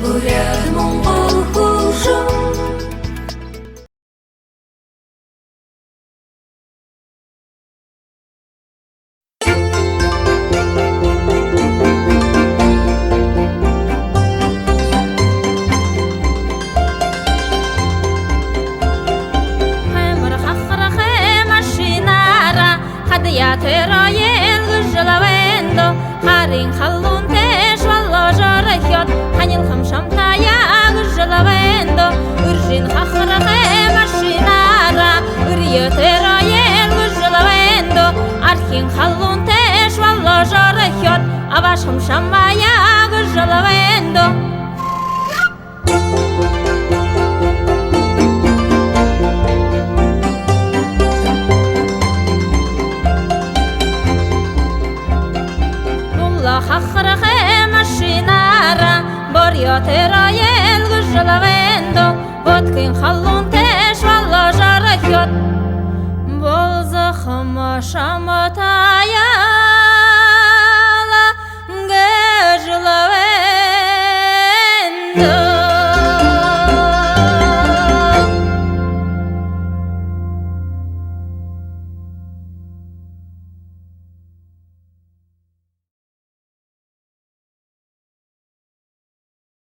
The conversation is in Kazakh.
бурят моңғол хужу. Я тероен гыжлавендо, харин халлун теш валло жарахет, ханил хам шамтая гыжлавендо, уржин хахрахе машинара, урье тероен гыжлавендо, архин халлун теш валло жарахет, аваш хам шамая гыжлавендо. Хахрахе машинара, борьё тероен гыжлавендо, водкин халлун теш валло жарахет, болза хама шаматаяла гыжлавендо.